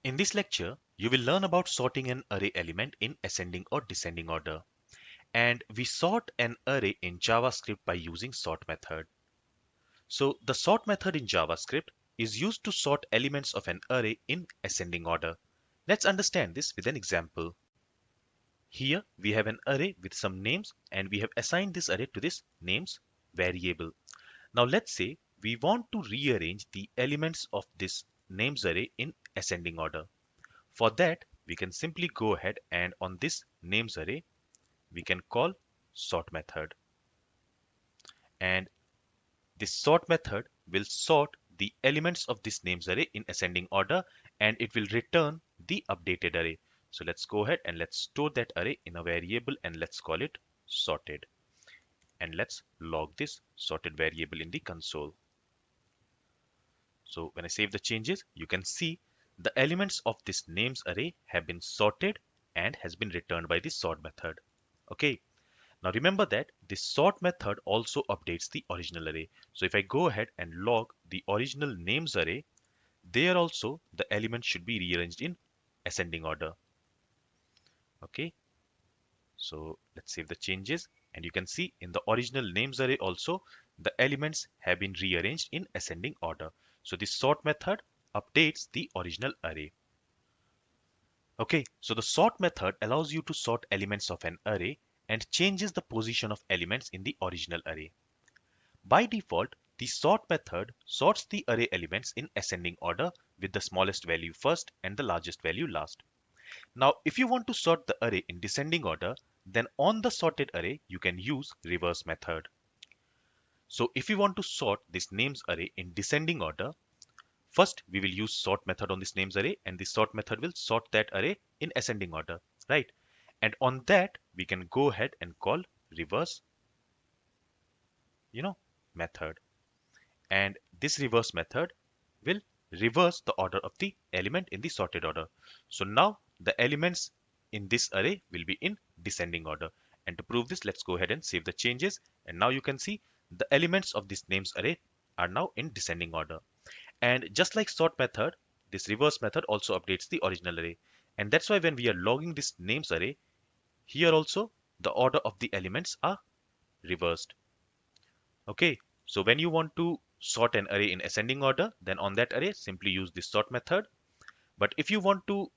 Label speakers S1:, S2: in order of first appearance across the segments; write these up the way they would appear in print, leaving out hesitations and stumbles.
S1: In this lecture, you will learn about sorting an array element in ascending or descending order. And we sort an array in JavaScript by using sort method. So the sort method in JavaScript is used to sort elements of an array in ascending order. Let's understand this with an example. Here we have an array with some names and we have assigned this array to this names variable. Now let's say we want to rearrange the elements of this names array in ascending order. For that, we can simply go ahead and on this names array, we can call sort method. And this sort method will sort the elements of this names array in ascending order and it will return the updated array. So let's go ahead and let's store that array in a variable and let's call it sorted. And let's log this sorted variable in the console. So when I save the changes, you can see the elements of this names array have been sorted and has been returned by the sort method. Okay, now remember that this sort method also updates the original array. So if I go ahead and log the original names array, there also the elements should be rearranged in ascending order. Okay, so let's save the changes and you can see in the original names array also the elements have been rearranged in ascending order. So this sort method updates the original array. Okay, so the sort method allows you to sort elements of an array and changes the position of elements in the original array. By default, the sort method sorts the array elements in ascending order with the smallest value first and the largest value last. Now, if you want to sort the array in descending order, then on the sorted array, you can use reverse method. So if you want to sort this names array in descending order, first we will use sort method on this names array and the sort method will sort that array in ascending order, right? And on that, we can go ahead and call reverse, method. And this reverse method will reverse the order of the element in the sorted order. So now the elements in this array will be in descending order. And to prove this, let's go ahead and save the changes. And now you can see the elements of this names array are now in descending order. And just like sort method, this reverse method also updates the original array. And that's why when we are logging this names array, here also the order of the elements are reversed. Okay, so when you want to sort an array in ascending order, then on that array, simply use this sort method. But if you want to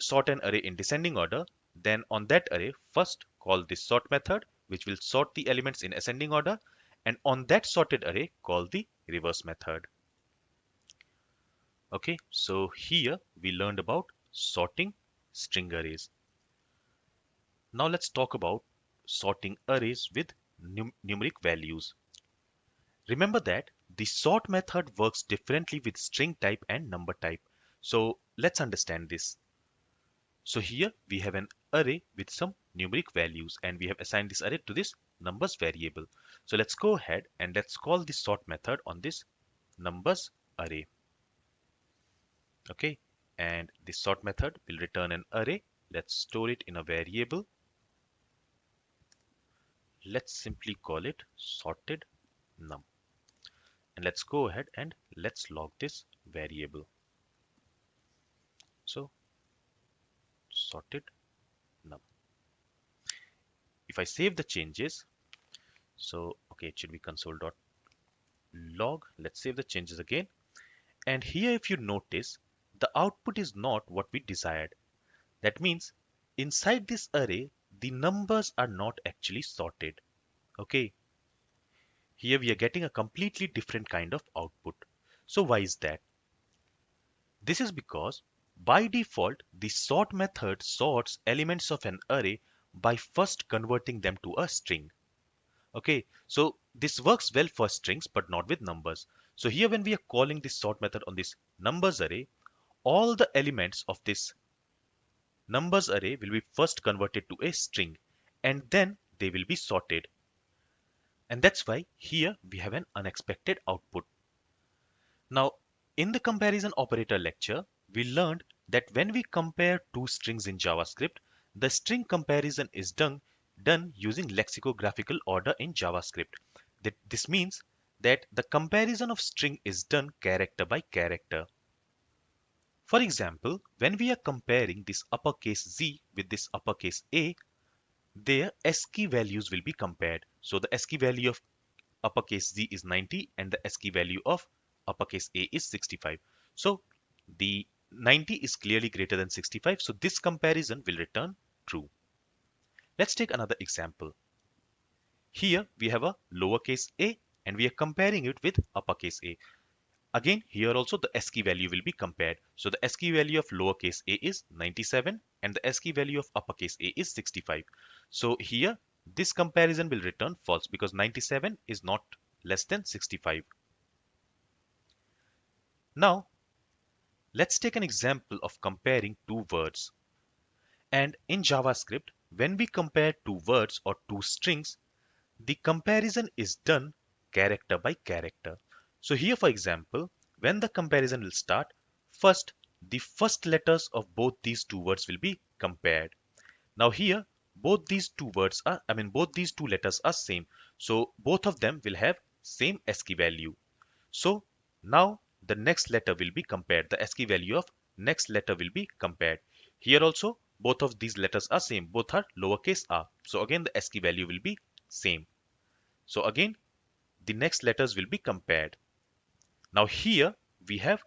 S1: sort an array in descending order, then on that array, first call this sort method, which will sort the elements in ascending order. And on that sorted array, call the reverse method. Okay, so here we learned about sorting string arrays. Now let's talk about sorting arrays with numeric values. Remember that the sort method works differently with string type and number type. So let's understand this. So here we have an array with some numeric values and we have assigned this array to this numbers variable. So let's go ahead and let's call the sort method on this numbers array. Okay, and the sort method will return an array. Let's store it in a variable. Let's simply call it sorted num. And let's go ahead and let's log this variable. So sorted num. If I save the changes, so okay, it should be console.log. Let's save the changes again. And here if you notice, the output is not what we desired. That means inside this array, the numbers are not actually sorted. Okay. Here we are getting a completely different kind of output. So why is that? This is because by default, the sort method sorts elements of an array by first converting them to a string. Okay, so this works well for strings but not with numbers. So here when we are calling this sort method on this numbers array, all the elements of this numbers array will be first converted to a string and then they will be sorted. And that's why here we have an unexpected output. Now, in the comparison operator lecture, we learned that when we compare two strings in JavaScript, the string comparison is done using lexicographical order in JavaScript. This means that the comparison of string is done character by character. For example, when we are comparing this uppercase Z with this uppercase A, their ASCII values will be compared. So the ASCII value of uppercase Z is 90 and the ASCII value of uppercase A is 65. So the 90 is clearly greater than 65, so this comparison will return true. Let's take another example. Here we have a lowercase a and we are comparing it with uppercase a. Again, here also the ASCII value will be compared. So the ASCII value of lowercase a is 97 and the ASCII value of uppercase a is 65. So here this comparison will return false because 97 is not less than 65. Now, let's take an example of comparing two words. And in JavaScript, when we compare two words or two strings, the comparison is done character by character. So here, for example, when the comparison will start, first, the first letters of both these two words will be compared. Now here, both these two letters are same. So both of them will have same ASCII value. So now the next letter will be compared. The ASCII value of next letter will be compared. Here also, both of these letters are same. Both are lowercase r. So again, the ASCII value will be same. So again, the next letters will be compared. Now here we have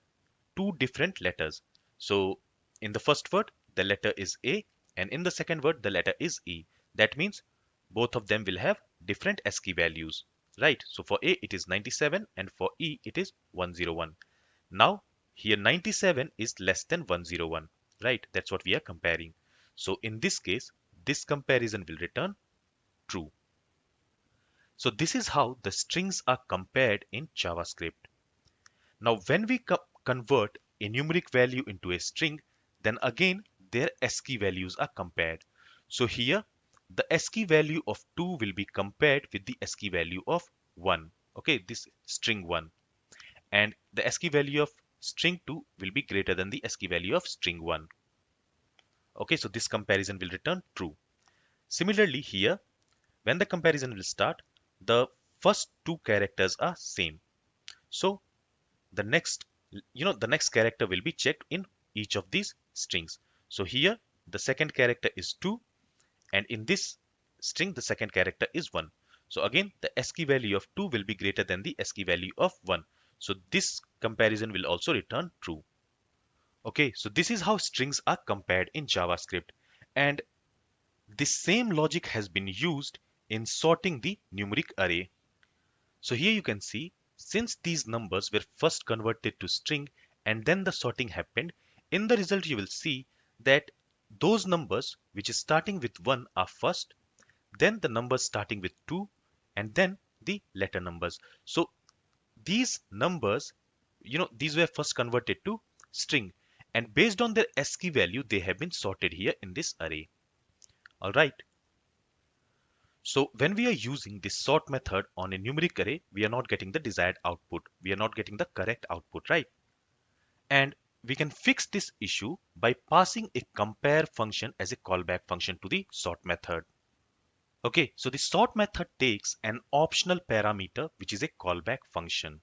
S1: two different letters. So in the first word, the letter is A, and in the second word, the letter is E. That means both of them will have different ASCII values, right? So for A, it is 97, and for E, it is 101. Now here 97 is less than 101, right? That's what we are comparing. So in this case, this comparison will return true. So this is how the strings are compared in JavaScript. Now when we convert a numeric value into a string, then again their ASCII values are compared. So here the ASCII value of 2 will be compared with the ASCII value of 1. Okay, this string 1. And the ASCII value of string 2 will be greater than the ASCII value of string 1. Okay, so this comparison will return true. Similarly here, when the comparison will start, the first two characters are same. So the next character will be checked in each of these strings. So here the second character is 2 and in this string the second character is 1. So again the ASCII value of 2 will be greater than the ASCII value of 1. So this comparison will also return true. Okay, so this is how strings are compared in JavaScript, and the same logic has been used in sorting the numeric array. So here you can see, since these numbers were first converted to string and then the sorting happened, in the result you will see that those numbers which is starting with 1 are first, then the numbers starting with 2, and then the letter numbers. So these numbers, these were first converted to string, and based on their ASCII value, they have been sorted here in this array. All right. So when we are using this sort method on a numeric array, we are not getting the desired output. We are not getting the correct output, right? And we can fix this issue by passing a compare function as a callback function to the sort method. Okay, so the sort method takes an optional parameter, which is a callback function.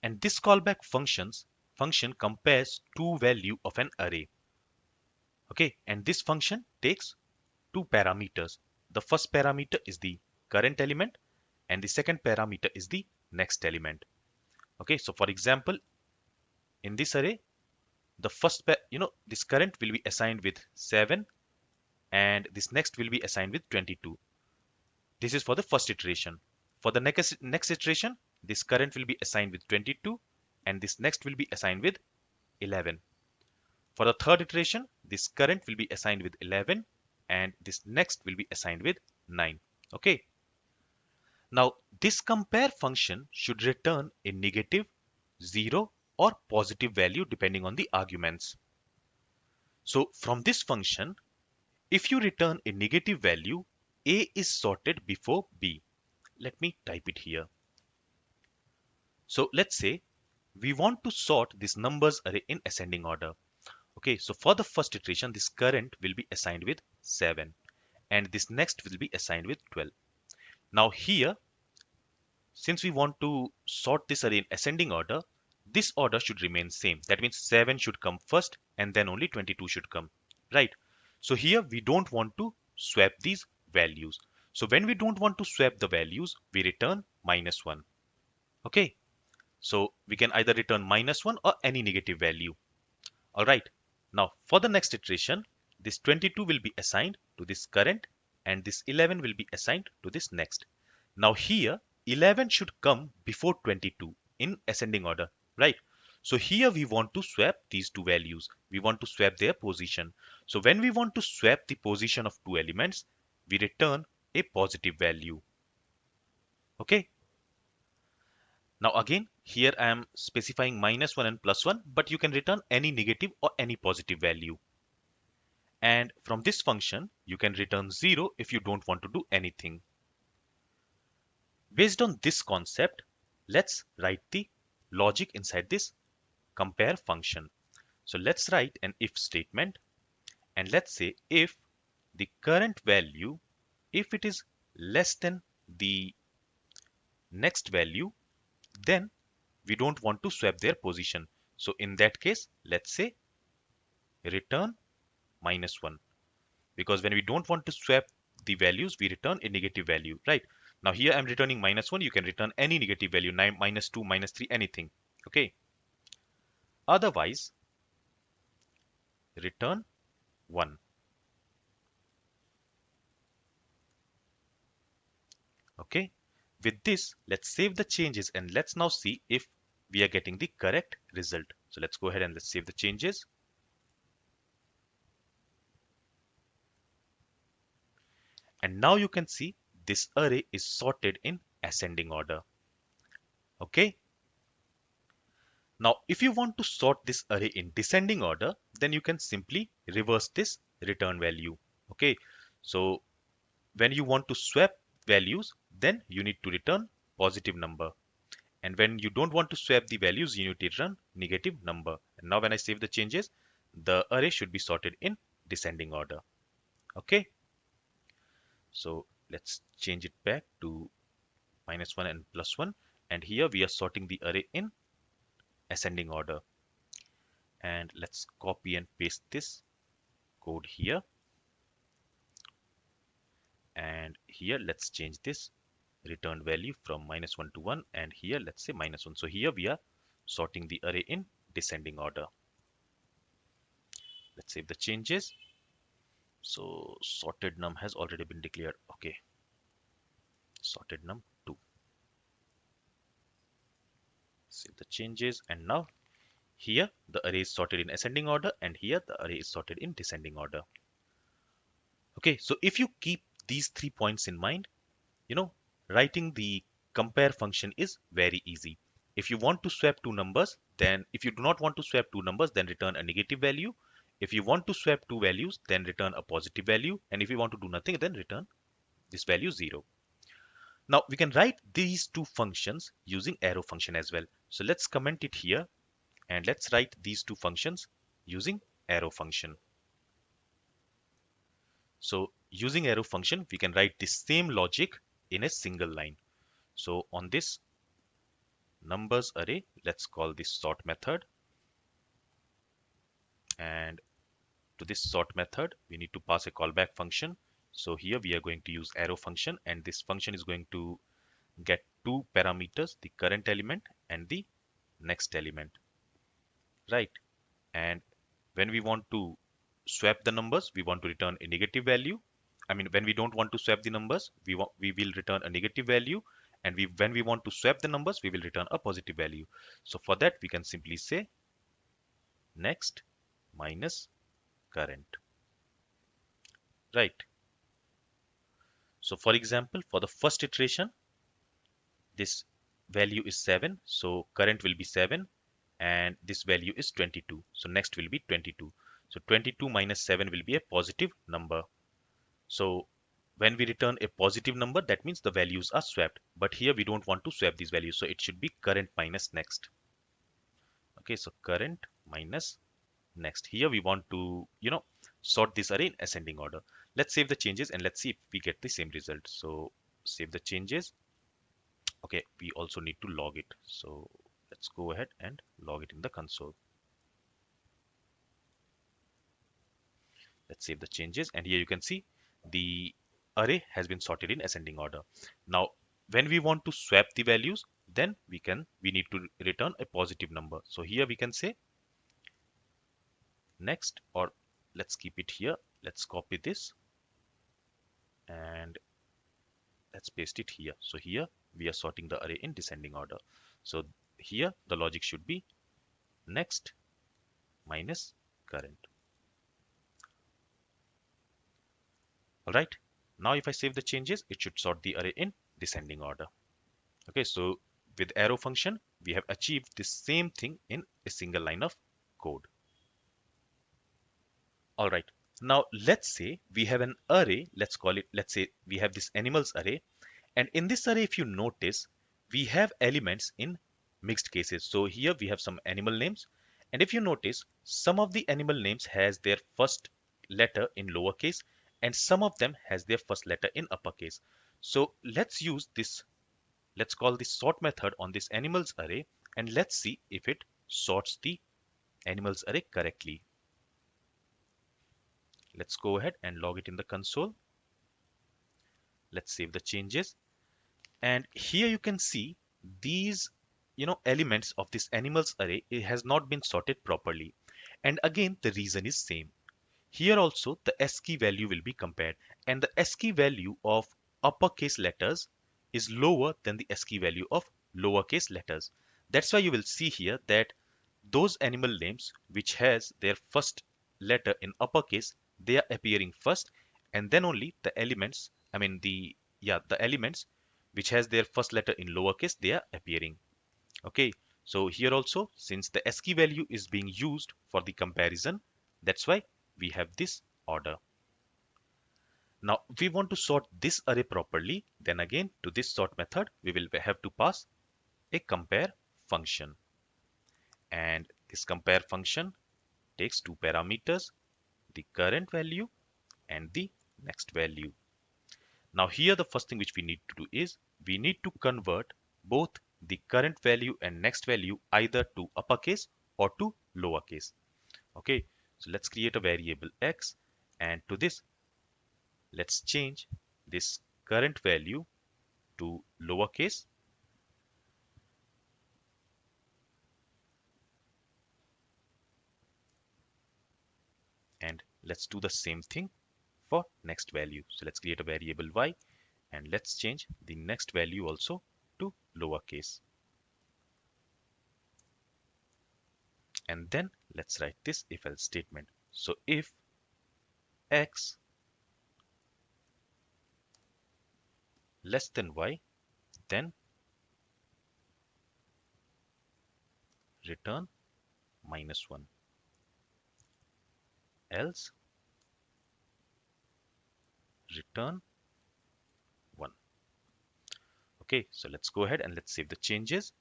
S1: And this callback function compares two values of an array. Okay, and this function takes two parameters. The first parameter is the current element and the second parameter is the next element. Okay, so for example, in this array, the first this current will be assigned with 7 and this next will be assigned with 22. This is for the first iteration. For the next iteration, this current will be assigned with 22 and this next will be assigned with 11. For the third iteration, this current will be assigned with 11 and this next will be assigned with 9. Okay. Now this compare function should return a negative, 0 or positive value depending on the arguments. So from this function, if you return a negative value, A is sorted before B. Let me type it here. So let's say we want to sort this numbers array in ascending order. Okay, so for the first iteration, this current will be assigned with 7 and this next will be assigned with 12. Now here, since we want to sort this array in ascending order, this order should remain same. That means 7 should come first and then only 22 should come, right? So here we don't want to swap these values. So when we don't want to swap the values, we return -1. Okay, so we can either return -1 or any negative value. All right, now for the next iteration, this 22 will be assigned to this current and this 11 will be assigned to this next. Now here 11 should come before 22 in ascending order, right? So here we want to swap these two values. We want to swap their position. So when we want to swap the position of two elements, we return a positive value. Okay. Now again, here I am specifying -1 and +1, but you can return any negative or any positive value. And from this function, you can return 0 if you don't want to do anything. Based on this concept, let's write the logic inside this compare function. So let's write an if statement, and let's say if the current value, if it is less than the next value, then we don't want to swap their position. So in that case, let's say return -1, because when we don't want to swap the values, we return a negative value, right? Now here I'm returning -1. You can return any negative value, 9, -2, -3, anything. Okay. Otherwise, return 1. Okay. With this, let's save the changes and let's now see if we are getting the correct result. So let's go ahead and let's save the changes. And now you can see this array is sorted in ascending order. Okay. Now, if you want to sort this array in descending order, then you can simply reverse this return value. Okay. So when you want to swap values, then you need to return positive number. And when you don't want to swap the values, you need to return negative number. And now when I save the changes, the array should be sorted in descending order. Okay. So let's change it back to -1 and +1. And here we are sorting the array in ascending order. And let's copy and paste this code here. And here let's change this return value from -1 to 1, and here let's say -1. So here we are sorting the array in descending order. Let's save the changes. So sorted num has already been declared. Okay. Sorted num 2. Save the changes, and now here the array is sorted in ascending order and here the array is sorted in descending order. Okay, so if you keep these 3 points in mind, writing the compare function is very easy. If you want to swap two numbers, then if you do not want to swap two numbers, then return a negative value. If you want to swap two values, then return a positive value. And if you want to do nothing, then return this value 0. Now we can write these two functions using arrow function as well. So let's comment it here and let's write these two functions using arrow function. So using arrow function, we can write the same logic in a single line. So on this numbers array, let's call this sort method. And to this sort method, we need to pass a callback function. So here we are going to use arrow function, and this function is going to get two parameters, the current element and the next element, right? And when we want to swap the numbers, we want to return a negative value. I mean, when we don't want to swap the numbers, we will return a negative value, and when we want to swap the numbers, we will return a positive value. So for that, we can simply say next minus current, right? So for example, for the first iteration, this value is 7, so current will be 7, and this value is 22, so next will be 22. So 22 minus 7 will be a positive number. So when we return a positive number, that means the values are swapped, but here we don't want to swap these values, so it should be current minus next. Okay, so current minus next. Here we want to sort this array in ascending order. Let's save the changes and let's see if we get the same result. So save the changes, Okay, we also need to log it. So let's go ahead and log it in the console. Let's save the changes, and here you can see the array has been sorted in ascending order. Now, when we want to swap the values, then we need to return a positive number. So here we can say next, or let's keep it here. Let's copy this and let's paste it here. So here we are sorting the array in descending order. So here the logic should be next minus current. All right. Now if I save the changes, it should sort the array in descending order. Okay, so with arrow function, we have achieved the same thing in a single line of code. All right. Now let's say we have an array. Let's say we have this animals array. And in this array, if you notice, we have elements in mixed cases. So here we have some animal names. And if you notice, some of the animal names has their first letter in lowercase and some of them has their first letter in uppercase. So let's use this, let's call this sort method on this animals array and let's see if it sorts the animals array correctly. Let's go ahead and log it in the console. Let's save the changes. And here you can see these elements of this animals array, it has not been sorted properly. And again the reason is same. Here also the ASCII value will be compared, and the ASCII value of uppercase letters is lower than the ASCII value of lowercase letters. That's why you will see here that those animal names which has their first letter in uppercase, they are appearing first, and then only the elements, the elements which has their first letter in lowercase, they are appearing. Okay, so here also, since the ASCII value is being used for the comparison, that's why we have this order. Now we want to sort this array properly, then again to this sort method we will have to pass a compare function, and this compare function takes two parameters, the current value and the next value. Now here the first thing which we need to do is we need to convert both the current value and next value either to uppercase or to lowercase. Okay, so let's create a variable x, and to this let's change this current value to lowercase, and let's do the same thing for next value. So let's create a variable y and let's change the next value also to lowercase. And then let's write this if else statement. So if x less than y, then return -1, else return 1. Okay, so let's go ahead and let's save the changes.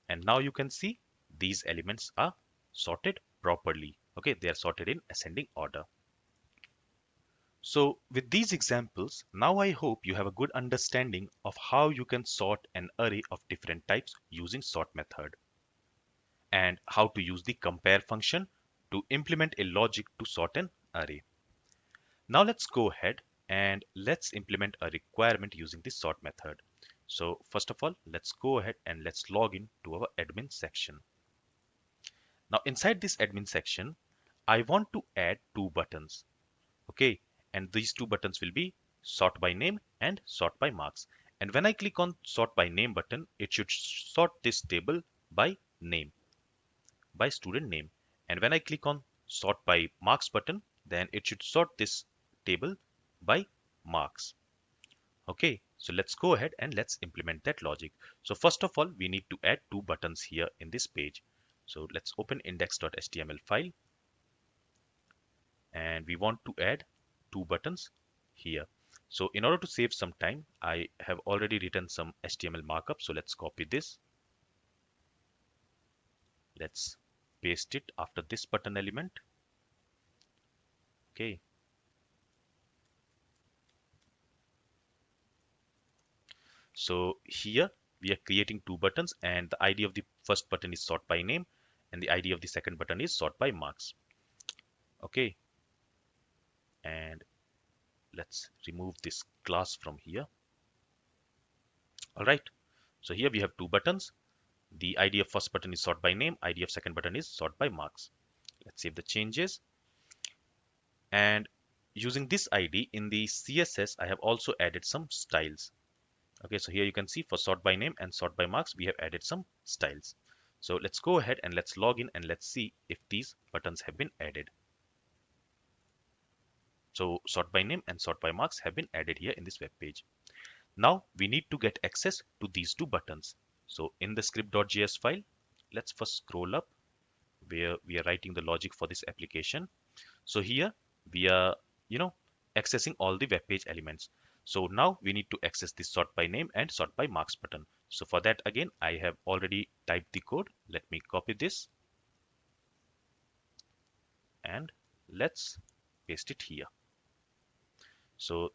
S1: And now you can see these elements are sorted properly. Okay, they are sorted in ascending order. So with these examples, now I hope you have a good understanding of how you can sort an array of different types using sort method, and how to use the compare function to implement a logic to sort an array. Now let's go ahead and let's implement a requirement using the sort method. So first of all, let's go ahead and let's log in to our admin section. Now inside this admin section, I want to add two buttons. Okay, and these two buttons will be sort by name and sort by marks. And when I click on sort by name button, it should sort this table by name, by student name. And when I click on sort by marks button, then it should sort this table by marks. Okay, so let's go ahead and let's implement that logic. So first of all, we need to add two buttons here in this page. So let's open index.html file, and we want to add two buttons here. So in order to save some time, I have already written some HTML markup. So let's copy this. Let's paste it after this button element. Okay. So here we are creating two buttons, and the ID of the first button is sort by name and the ID of the second button is sort by marks. Okay, and let's remove this class from here. All right, so here we have two buttons. The ID of first button is sort by name, ID of second button is sort by marks. Let's save the changes. And using this ID in the CSS, I have also added some styles. Okay, so here you can see for sort by name and sort by marks, we have added some styles. So let's go ahead and let's log in and let's see if these buttons have been added. So sort by name and sort by marks have been added here in this web page. Now we need to get access to these two buttons. So in the script.js file, let's first scroll up where we are writing the logic for this application. So here we are, accessing all the web page elements. So now we need to access this sort by name and sort by marks button. So for that, again, I have already typed the code. Let me copy this and let's paste it here. So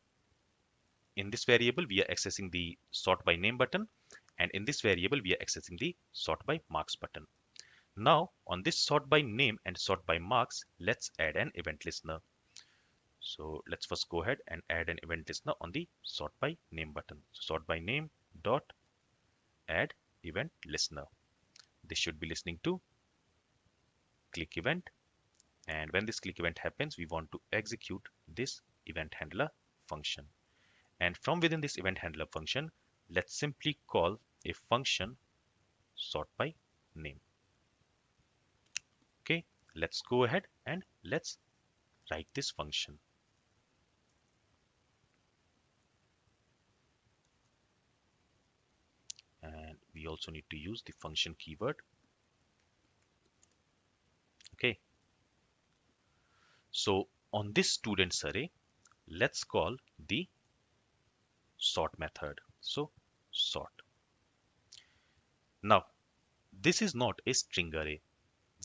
S1: in this variable, we are accessing the sort by name button, and in this variable, we are accessing the sort by marks button. Now on this sort by name and sort by marks, let's add an event listener. So let's first go ahead and add an event listener on the sort by name button. So sort by name dot add event listener. This should be listening to click event, and when this click event happens, we want to execute this event handler function. And from within this event handler function, let's simply call a function sort by name. Okay, let's go ahead and let's write this function. And we also need to use the function keyword. Okay, so on this students array, let's call the sort method. So sort. Now this is not a string array.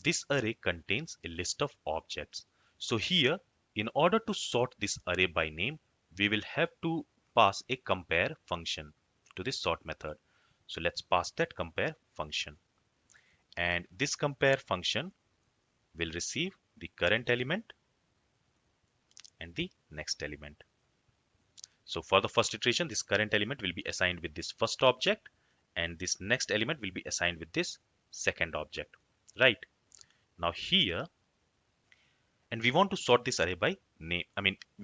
S1: This array contains a list of objects. So here, in order to sort this array by name, we will have to pass a compare function to this sort method. So let's pass that compare function. And this compare function will receive the current element and the next element. So for the first iteration, this current element will be assigned with this first object, and this next element will be assigned with this second object, right? Now here, and we want to sort this array by name.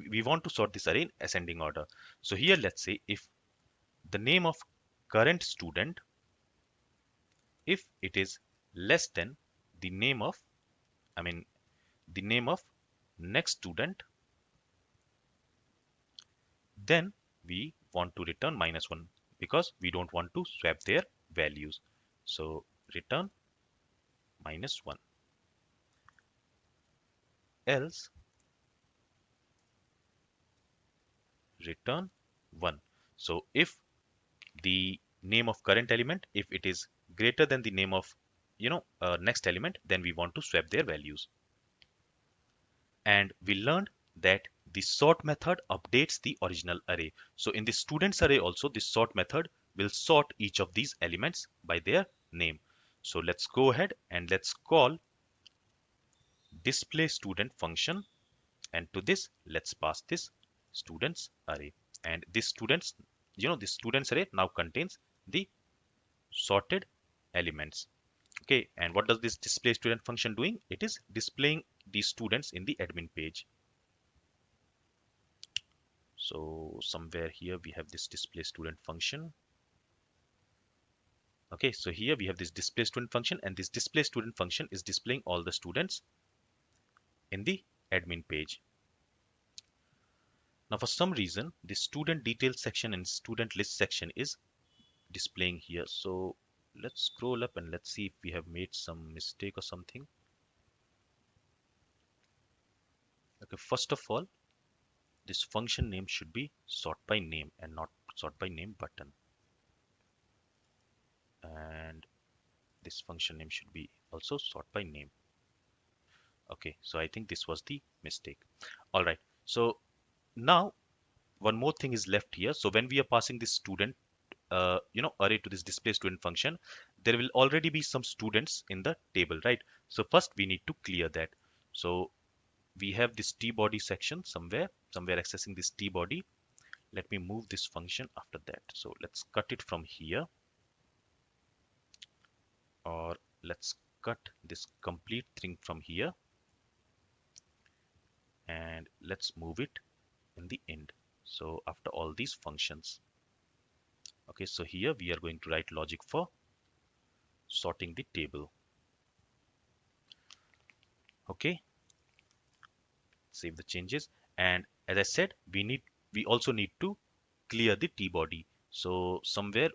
S1: We want to sort this array in ascending order. So here, let's say if the name of current student, if it is less than the name of, the name of next student, then we want to return -1 because we don't want to swap their values. So return -1. Else return 1. So if the name of current element, if it is greater than the name of next element, then we want to swap their values. And we learned that the sort method updates the original array. So in the students array also, this sort method will sort each of these elements by their name. So let's go ahead and let's call display student function, and to this let's pass this students array. And this students, this students array now contains the sorted elements. Okay, and what does this display student function doing? It is displaying the students in the admin page. So somewhere here we have this display student function. Okay, so here we have this display student function, and this display student function is displaying all the students in the admin page. Now for some reason, the student details section and student list section is displaying here. So let's scroll up and let's see if we have made some mistake or something. Okay, first of all, this function name should be sort by name and not sort by name button. And this function name should be also sort by name. Okay, so I think this was the mistake. All right, so now one more thing is left here. So when we are passing this student array to this display student function, there will already be some students in the table, right? So first we need to clear that. So we have this tbody section somewhere accessing this tbody. Let me move this function after that. So let's cut it from here, or let's cut this complete thing from here, and let's move it in the end. So after all these functions, okay, so here we are going to write logic for sorting the table. Okay, save the changes, and as I said, we also need to clear the tbody. So somewhere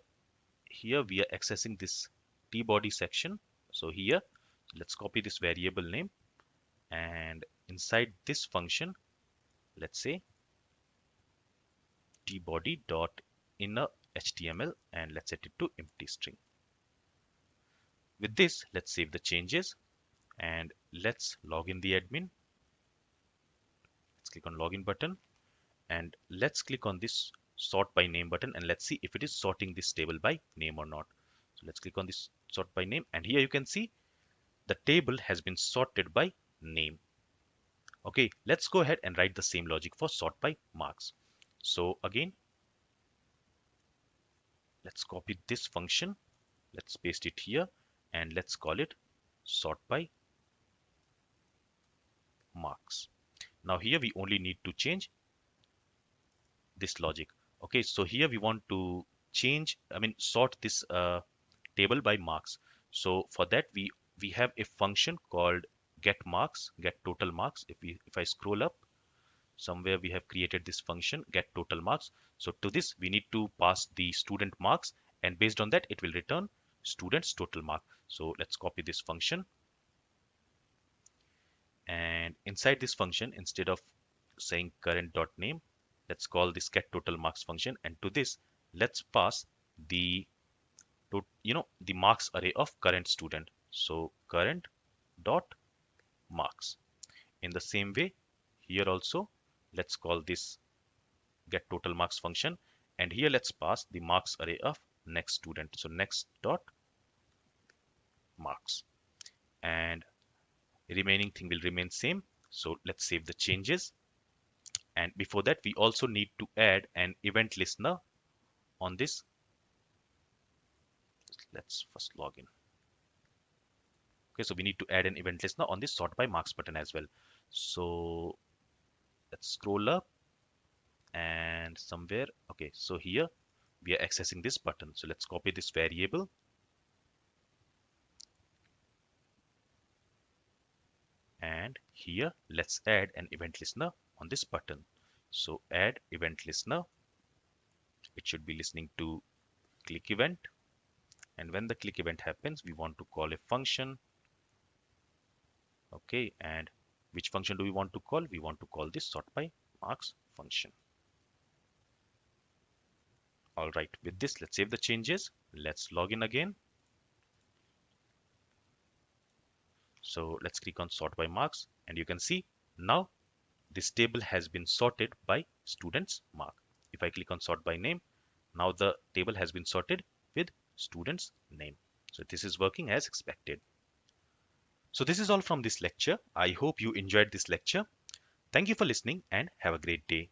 S1: here we are accessing this tbody section. So here, let's copy this variable name, and inside this function, let's say tbody dot inner html, and let's set it to empty string. With this, let's save the changes, and let's log in the admin. Let's click on login button, and let's click on this sort by name button, and let's see if it is sorting this table by name or not. So let's click on this sort by name, and here you can see the table has been sorted by name. Okay, let's go ahead and write the same logic for sort by marks. So again, let's copy this function, let's paste it here, and let's call it sort by marks. Now here we only need to change this logic. Okay, so here we want to sort this table by marks. So for that we have a function called get marks, get total marks. If I scroll up, somewhere we have created this function get total marks. So to this we need to pass the student marks, and based on that it will return student's total mark. So let's copy this function, and inside this function, instead of saying current.name, let's call this get total marks function, and to this let's pass the the marks array of current student. So current dot marks. In the same way, here also let's call this get total marks function, and here let's pass the marks array of next student. So next dot marks, and remaining thing will remain same. So let's save the changes, and before that we also need to add an event listener on this. Let's first log in. Okay, so we need to add an event listener on this sort by marks button as well. So let's scroll up, and somewhere, okay, so here we are accessing this button. So let's copy this variable, and here let's add an event listener on this button. So add event listener, it should be listening to click event, and when the click event happens we want to call a function. Okay, and which function do we want to call? We want to call this sort by marks function. All right, with this let's save the changes, let's log in again. So let's click on sort by marks, and you can see now this table has been sorted by student's mark. If I click on sort by name, now the table has been sorted with student's name. So this is working as expected. So this is all from this lecture. I hope you enjoyed this lecture. Thank you for listening and have a great day.